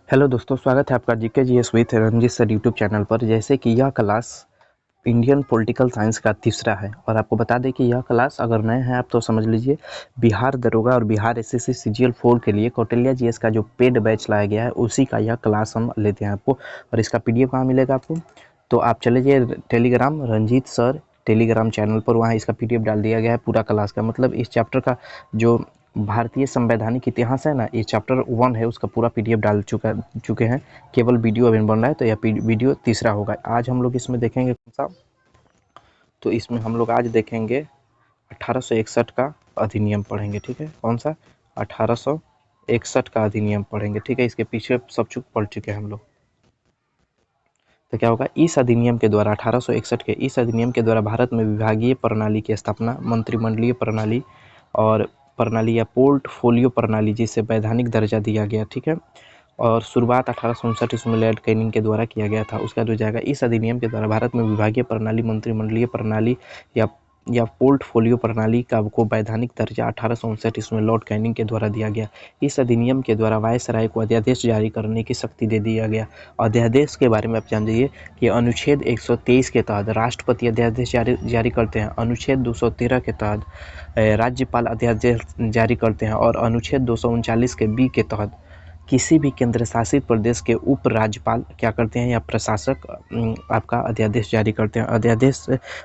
Hello दोस्तों, स्वागत है आपका GK GS with Ranjeet sir YouTube channel पर। जैसे कि यह क्लास इंडियन पॉलिटिकल साइंस का तीसरा है और आपको बता दें कि यह क्लास अगर नए हैं आप तो समझ लीजिए बिहार दरोगा और बिहार एसएससी सीजीएल 4 के लिए कौटिल्य जीएस का जो पेड बैच लाया गया है उसी का यह क्लास हम लेते हैं आपको। और इसका पीडीएफ कहाँ मिलेगा आपको? तो आप चले जाइए Telegram Ranjeet sir Telegram channel पर, वहाँ इसका पीडीएफ डाल दिया गया है पूरा क्लास का। मतलब इस चैप्टर का जो भारतीय संवैधानिक इतिहास है ना, ये चैप्टर 1 है, उसका पूरा पीडीएफ डाल चुके हैं। केवल वीडियो अभी बन रहा है, तो यह वीडियो तीसरा होगा। आज हम लोग इसमें देखेंगे कौन सा? तो इसमें हम लोग आज देखेंगे 1861 का अधिनियम पढ़ेंगे। ठीक है, कौन सा? 1861 का अधिनियम पढ़ेंगे। ठीक है, इसके पीछे सब चुक पढ़ चुके हैं हम लोग। तो क्या होगा? इस अधिनियम के द्वारा 1861 के इस अधिनियम के द्वारा भारत में विभागीय प्रणाली की स्थापना, मंत्रिमंडलीय प्रणाली और प्रणाली या पोर्टफोलियो प्रणाली जिसे वैधानिक दर्जा दिया गया। ठीक है, और शुरुआत 1859 ईस्वी में लॉर्ड कैनिंग के द्वारा किया गया था। उसका जो जाएगा, इस अधिनियम के द्वारा भारत में विभागीय प्रणाली, मंत्रिमंडलीय प्रणाली या पोर्टफोलियो प्रणाली का को वैधानिक दर्जा 1859 ईस्वी में लॉर्ड कैनिंग के द्वारा दिया गया। इस अधिनियम के द्वारा वायसराय को अध्यादेश जारी करने की शक्ति दे दिया गया। अध्यादेश के बारे में आप जान जाइए कि अनुच्छेद 123 के तहत राष्ट्रपति अध्यादेश जारी करते हैं, अनुच्छेद 213 के तहत राज्यपाल अध्यादेश जारी करते हैं और अनुच्छेद 239 के बी के तहत किसी भी केंद्र शासित प्रदेश के उप राज्यपाल क्या करते हैं या प्रशासक आपका अध्यादेश जारी करते हैं।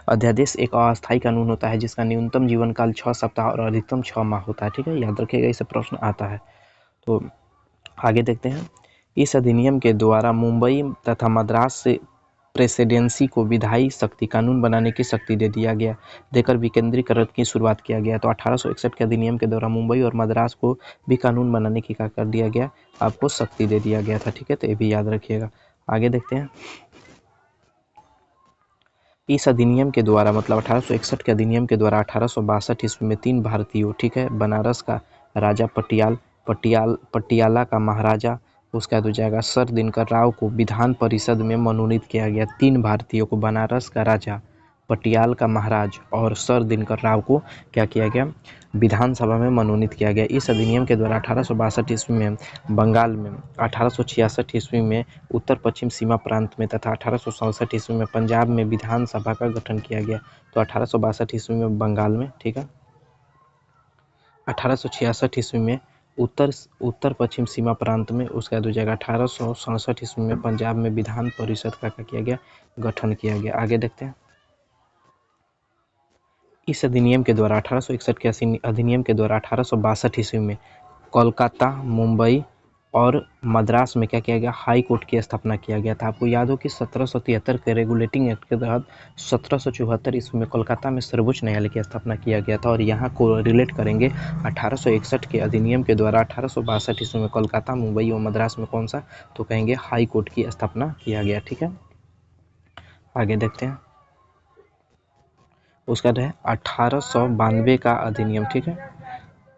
अध्यादेश एक अस्थायी कानून होता है जिसका न्यूनतम जीवन काल 6 सप्ताह और अधिकतम 6 माह होता है। ठीक है, याद रखिएगा, इससे प्रश्न आता है। तो आगे देखते हैं। इस अधिनियम के द्वारा मुंबई तथा मद्रास से प्रेसिडेंसी को विधायी शक्ति, कानून बनाने की शक्ति दे दिया गया, देकर विकेंद्रीकरण की शुरुआत किया गया। तो 1861 के अधिनियम के द्वारा मुंबई और मद्रास को भी कानून बनाने की क्या कर दिया गया? आपको शक्ति दे दिया गया था। ठीक है, तो ये भी याद रखिएगा। आगे देखते हैं। इस अधिनियम के द्वारा मतलब 1861 के अधिनियम के द्वारा 1862 ईस्वी में 3 भारतीयों, ठीक है, बनारस का राजा पटियाला का महाराजा, उसका हो जाएगा सर दिनकर राव को विधान परिषद में मनोनीत किया गया। 3 भारतीयों को, बनारस का राजा, पटियाल का महाराज और सर दिनकर राव को क्या किया गया? विधानसभा में मनोनीत किया गया। इस अधिनियम के द्वारा 1862 ईस्वी में बंगाल में, 1866 ईस्वी में उत्तर पश्चिम सीमा प्रांत में तथा 1867 ईस्वी में पंजाब में विधानसभा का गठन किया गया। तो 1862 ईस्वी में बंगाल में, ठीक है, 1866 ईस्वी में उत्तर पश्चिम सीमा प्रांत में, उसका दो जगह 1867 ईस्वी में पंजाब में विधान परिषद का क्या किया गया? गठन किया गया। आगे देखते हैं। इस अधिनियम के द्वारा 1861 के अधिनियम के द्वारा 1862 ईस्वी में कोलकाता, मुंबई और मद्रास में क्या किया गया? हाई कोर्ट की स्थापना किया गया था। आपको याद हो कि 1773 के रेगुलेटिंग एक्ट के तहत 1774 ईस्वी में कोलकाता में सर्वोच्च न्यायालय की स्थापना किया गया था। और यहाँ को रिलेट करेंगे 1861 के अधिनियम के द्वारा 1862 ईस्वी में कोलकाता, मुंबई और मद्रास में कौन सा? तो कहेंगे हाई कोर्ट की स्थापना किया गया। ठीक है, आगे देखते हैं। उसका है 1892 का अधिनियम। ठीक है,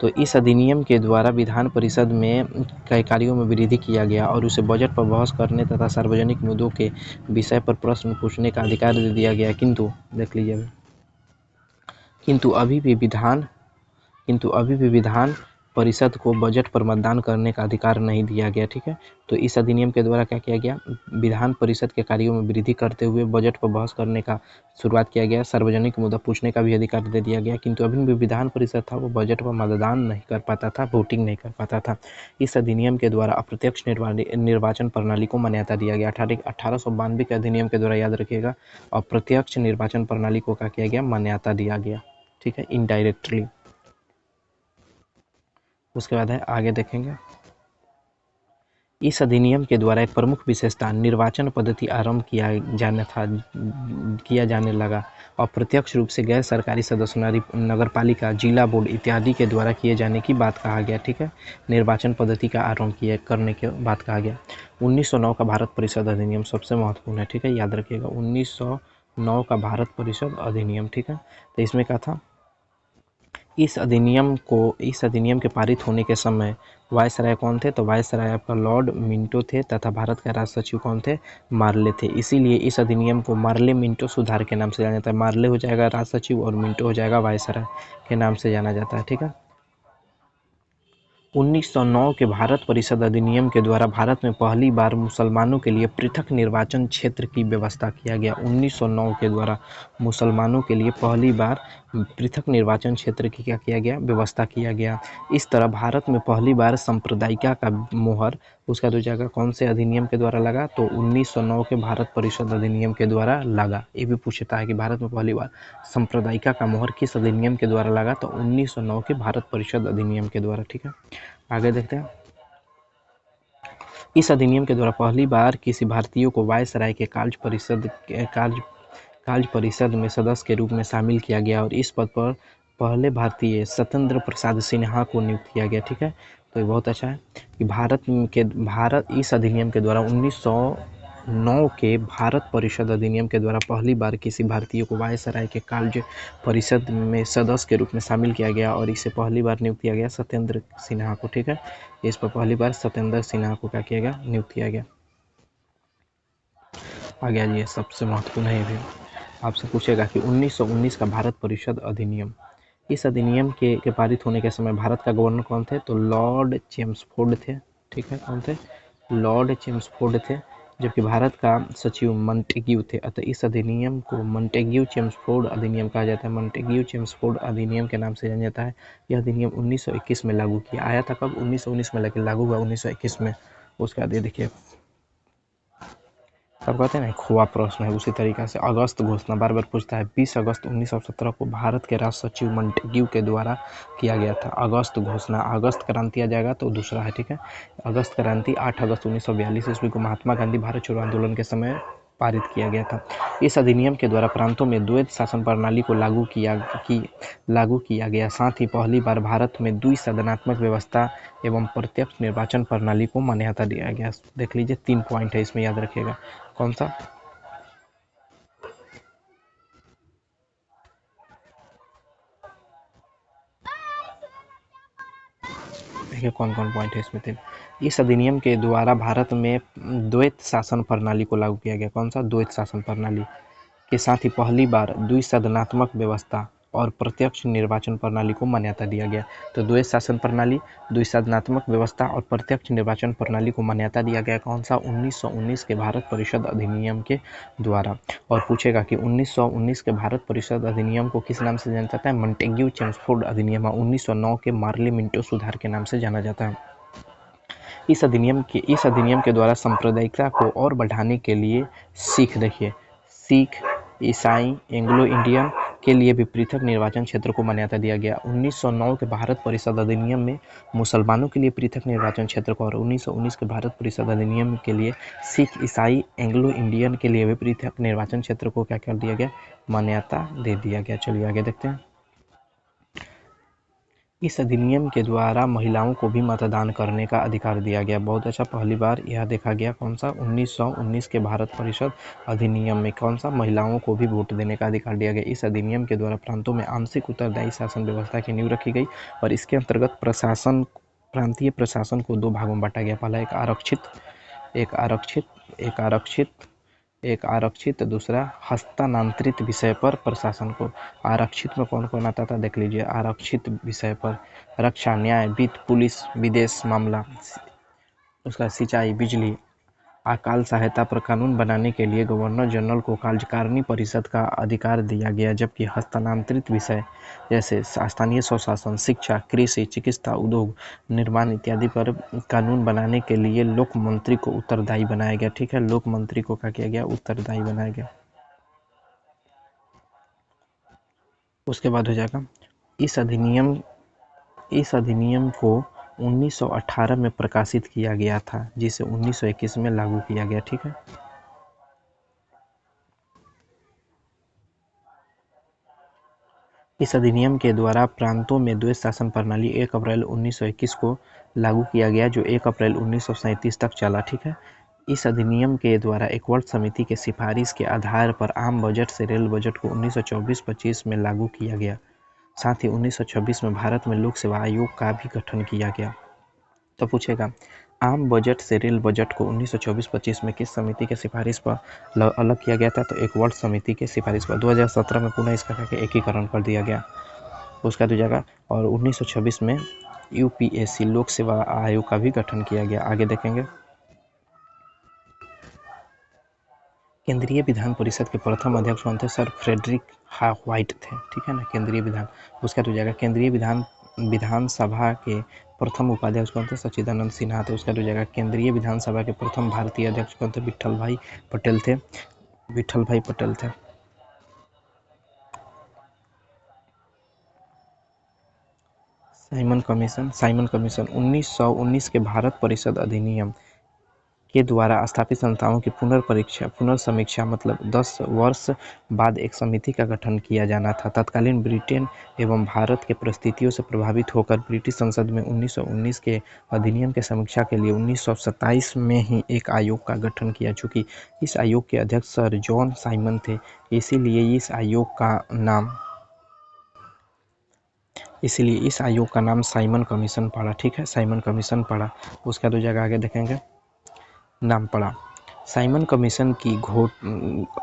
तो इस अधिनियम के द्वारा विधान परिषद में कई कार्यों में वृद्धि किया गया और उसे बजट पर बहस करने तथा सार्वजनिक मुद्दों के विषय पर प्रश्न पूछने का अधिकार दे दिया गया। किंतु देख लीजिए, किंतु अभी भी विधान परिषद को बजट पर मतदान करने का अधिकार नहीं दिया गया। ठीक है, तो इस अधिनियम के द्वारा क्या किया गया? विधान परिषद के कार्यों में वृद्धि करते हुए बजट पर बहस करने का शुरुआत किया गया, सार्वजनिक मुद्दा पूछने का भी अधिकार दे दिया गया। किंतु अभी भी विधान परिषद था वो बजट पर मतदान नहीं कर पाता था, वोटिंग नहीं कर पाता था। इस अधिनियम के द्वारा अप्रत्यक्ष निर्वाचन प्रणाली को मान्यता दिया गया। 1892 के अधिनियम के द्वारा, याद रखिएगा, अप्रत्यक्ष निर्वाचन प्रणाली को क्या किया गया? मान्यता दिया गया। ठीक है, इनडायरेक्टली। उसके बाद है, आगे देखेंगे। इस अधिनियम के द्वारा एक प्रमुख विशेषता निर्वाचन पद्धति आरंभ किया जाने लगा। अप्रत्यक्ष रूप से गैर सरकारी सदस्य नगरपालिका, जिला बोर्ड इत्यादि के द्वारा किए जाने की बात कहा गया। ठीक है, निर्वाचन पद्धति का आरंभ करने की बात कहा गया। 1909 का भारत परिषद अधिनियम सबसे महत्वपूर्ण है। ठीक है, याद रखिएगा, 1909 का भारत परिषद अधिनियम। ठीक है, तो इसमें क्या था? इस अधिनियम के पारित होने के समय वायसराय कौन थे? तो वायसराय आपका लॉर्ड मिंटो थे तथा भारत के राज सचिव कौन थे? मार्ले थे। इसीलिए इस अधिनियम को मार्ले मिंटो सुधार के नाम से जाना जाता है। मार्ले हो जाएगा राज सचिव और मिंटो हो जाएगा वायसराय के नाम से जाना जाता है। ठीक है, 1909 के भारत परिषद अधिनियम के द्वारा भारत में पहली बार मुसलमानों के लिए पृथक निर्वाचन क्षेत्र की व्यवस्था किया गया। 1909 के द्वारा मुसलमानों के लिए पहली बार पृथक निर्वाचन क्षेत्र की क्या किया गया, व्यवस्था किया गया। इस तरह भारत में पहली बार सांप्रदायिकता का मोहर उसका दो जगह कौन से अधिनियम के द्वारा लगा, तो 1909 के भारत परिषद अधिनियम के द्वारा लगा। ये भी पूछता है कि भारत में पहली बार सांप्रदायिकता का मोहर किस अधिनियम के द्वारा लगा, तो 1909 के भारत परिषद अधिनियम के द्वारा। ठीक है, आगे देखते हैं। इस अधिनियम के द्वारा पहली बार किसी भारतीय को वायसराय के कार्य परिषद में सदस्य के रूप में शामिल किया गया और इस पद पर पहले भारतीय सत्येंद्र प्रसाद सिन्हा को नियुक्त किया गया। ठीक है, तो ये बहुत अच्छा है कि इस अधिनियम के द्वारा 1909 के भारत परिषद अधिनियम के द्वारा पहली बार किसी भारतीय को वायसराय के कार्य परिषद में सदस्य के रूप में शामिल किया गया और इसे पहली बार नियुक्त किया गया सत्येंद्र सिन्हा को। ठीक है, इस पर पहली बार सत्येंद्र सिन्हा को क्या किया गया, नियुक्त किया गया। आगे ये सबसे महत्वपूर्ण है, भी आपसे पूछेगा कि 1919 का भारत परिषद अधिनियम। इस अधिनियम के पारित होने के समय भारत का गवर्नर कौन थे, तो लॉर्ड चेम्सफोर्ड थे। ठीक है, कौन थे, लॉर्ड चेम्सफोर्ड थे, जबकि भारत का सचिव मॉन्टेग्यू थे। अतः इस अधिनियम को मॉन्टेग्यू चेम्सफोर्ड अधिनियम कहा जाता है। मॉन्टेग्यू चेम्सफोर्ड अधिनियम के नाम से जाना जाता है। यह अधिनियम 1921 में लागू किया आया था। कब, 1919 में, लेकिन लागू हुआ 1921 में। उसके बाद ये देखिए, तब कहते हैं ना खोआ प्रश्न है, उसी तरीक़ा से अगस्त घोषणा बार बार पूछता है। 20 अगस्त 1917 को भारत के राष्ट्र सचिव मॉन्टेग्यू के द्वारा किया गया था अगस्त घोषणा। अगस्त क्रांति आ जाएगा तो दूसरा है। ठीक है, अगस्त क्रांति 8 अगस्त 1942 ईस्वी को महात्मा गांधी भारत छोड़ो आंदोलन के समय पारित किया गया था। इस अधिनियम के द्वारा प्रांतों में द्वैत शासन प्रणाली को लागू किया गया। साथ ही पहली बार भारत में द्विसदनात्मक व्यवस्था एवं प्रत्यक्ष निर्वाचन प्रणाली को मान्यता दिया गया। देख लीजिए, 3 पॉइंट है, इसमें याद रखिएगा। कौन सा, देखिए कौन कौन पॉइंट है इसमें। 3, इस अधिनियम के द्वारा भारत में द्वैत शासन प्रणाली को लागू किया गया। कौन सा, द्वैत शासन प्रणाली के साथ ही पहली बार द्विसदनात्मक व्यवस्था और प्रत्यक्ष निर्वाचन प्रणाली को मान्यता दिया गया। तो द्वैत शासन प्रणाली, द्विसदनात्मक व्यवस्था और प्रत्यक्ष निर्वाचन प्रणाली को मान्यता दिया गया। कौन सा, 1919 के भारत परिषद अधिनियम के द्वारा। और पूछेगा कि 1919 के भारत परिषद अधिनियम को किस नाम से जाना जाता है, मॉन्टेग्यू चेम्सफोर्ड अधिनियम। 1909 के मार्ले मिंटो सुधार के नाम से जाना जाता है। इस अधिनियम के द्वारा सांप्रदायिकता को और बढ़ाने के लिए सिख, ईसाई, एंग्लो इंडियन के लिए भी पृथक निर्वाचन क्षेत्र को मान्यता दिया गया। 1909 के भारत परिषद अधिनियम में मुसलमानों के लिए पृथक निर्वाचन क्षेत्र को और 1919 के भारत परिषद अधिनियम के लिए सिख, ईसाई, एंग्लो इंडियन के लिए भी पृथक निर्वाचन क्षेत्र को क्या कर दिया गया, मान्यता दे दिया गया। चलिए आगे देखते हैं। इस अधिनियम के द्वारा महिलाओं को भी मतदान करने का अधिकार दिया गया। बहुत अच्छा, पहली बार यह देखा गया। कौन सा, 1919 के भारत परिषद अधिनियम में कौन सा, महिलाओं को भी वोट देने का अधिकार दिया गया। इस अधिनियम के द्वारा प्रांतों में आंशिक उत्तरदायी शासन व्यवस्था की नींव रखी गई और इसके अंतर्गत प्रांतीय प्रशासन को 2 भागों में बांटा गया। पहला एक आरक्षित, दूसरा हस्तांतरित विषय पर प्रशासन को। आरक्षित में कौन कौन आता था, देख लीजिए। आरक्षित विषय पर रक्षा, न्याय, वित्त, पुलिस, विदेश मामला, उसका सिंचाई, बिजली, अकाल सहायता पर कानून बनाने के लिए गवर्नर जनरल को कार्यकारिणी परिषद का अधिकार दिया गया। जबकि हस्तांतरित विषय जैसे स्थानीय स्वशासन, शिक्षा, कृषि, चिकित्सा, उद्योग, निर्माण इत्यादि पर कानून बनाने के लिए लोक मंत्री को उत्तरदायी बनाया गया। ठीक है, लोक मंत्री को क्या किया गया, उत्तरदायी बनाया गया। उसके बाद हो जाएगा, इस अधिनियम को 1918 में प्रकाशित किया गया था, जिसे 1921 में लागू किया गया। ठीक है, इस अधिनियम के द्वारा प्रांतों में द्वैत शासन प्रणाली 1 अप्रैल 1921 को लागू किया गया, जो 1 अप्रैल 1937 तक चला। ठीक है, इस अधिनियम के द्वारा एकवर्ष समिति के सिफारिश के आधार पर आम बजट से रेल बजट को 1924-25 में लागू किया गया। साथ ही 1926 में भारत में लोक सेवा आयोग का भी गठन किया गया। तो पूछेगा, आम बजट से रेल बजट को 1924-25 में किस समिति के सिफारिश पर अलग किया गया था, तो एकवर्ष समिति के सिफारिश पर। 2017 में पुनः इसका एकीकरण कर दिया गया, उसका हो जाएगा। और 1926 में यूपीएससी लोक सेवा आयोग का भी गठन किया गया। आगे देखेंगे, केंद्रीय विधान परिषद के प्रथम अध्यक्ष कौन थे? सर फ्रेडरिक व्हाइट थे, ठीक है ना, केंद्रीय विधान। उसका तो जाएगा केंद्रीय विधानसभा के प्रथम उपाध्यक्ष कौन थे? सच्चिदानंद सिन्हा थे। उसका तो जाएगा केंद्रीय विधानसभा के प्रथम भारतीय अध्यक्ष कौन थे? विट्ठल भाई पटेल थे, विट्ठल भाई पटेल थे। साइमन कमीशन 1919 के भारत परिषद अधिनियम के द्वारा स्थापित संस्थाओं की पुनर्समीक्षा मतलब 10 वर्ष बाद एक समिति का गठन किया जाना था। तत्कालीन ब्रिटेन एवं भारत के परिस्थितियों से प्रभावित होकर ब्रिटिश संसद में 1919 के अधिनियम के समीक्षा के लिए 1927 में ही एक आयोग का गठन किया। चूँकि इस आयोग के अध्यक्ष सर जॉन साइमन थे, इसीलिए इस आयोग का नाम साइमन कमीशन पड़ा, ठीक है, साइमन कमीशन पड़ा। उसका दो जगह आगे देखेंगे नाम पड़ा। साइमन कमीशन की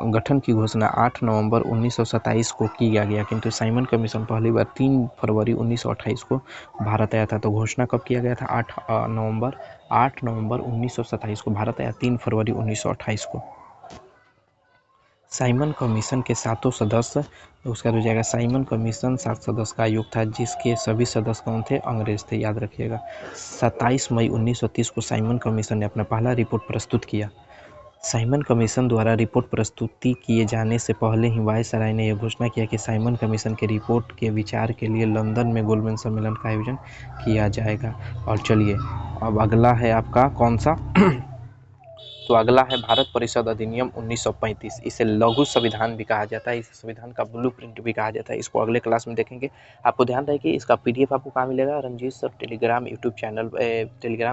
गठन की घोषणा 8 नवंबर 1927 को किया गया, किंतु साइमन कमीशन पहली बार 3 फरवरी 1928 को भारत आया था। तो घोषणा कब किया गया था? 8 नवंबर 1927 को भारत आया, 3 फरवरी 1928 को। साइमन कमीशन के 7 सदस्य, उसका हो जाएगा साइमन कमीशन 7 सदस्य का आयोग था, जिसके सभी सदस्य कौन थे? अंग्रेज थे, याद रखिएगा। 27 मई 1930 को साइमन कमीशन ने अपना पहला रिपोर्ट प्रस्तुत किया। साइमन कमीशन द्वारा रिपोर्ट प्रस्तुति किए जाने से पहले ही वायसराय ने यह घोषणा किया कि साइमन कमीशन के रिपोर्ट के विचार के लिए लंदन में गोलमेज सम्मेलन का आयोजन किया जाएगा। और चलिए अब अगला है आपका कौन सा? तो अगला है भारत परिषद अधिनियम 1935। इसे लघु संविधान भी कहा जाता है, इस संविधान का ब्लूप्रिंट भी कहा जाता है। इसको अगले क्लास में देखेंगे। आपको ध्यान रहे कि इसका पीडीएफ आपको कहाँ मिलेगा? रंजीत सर टेलीग्राम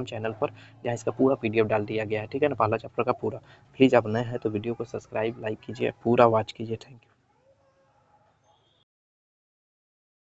चैनल पर, जहाँ इसका पूरा पीडीएफ डाल दिया गया है, ठीक है ना, पहला चैप्टर का पूरा। प्लीज़ आप नए हैं तो वीडियो को सब्सक्राइब लाइक कीजिए, पूरा वॉच कीजिए। Thank you.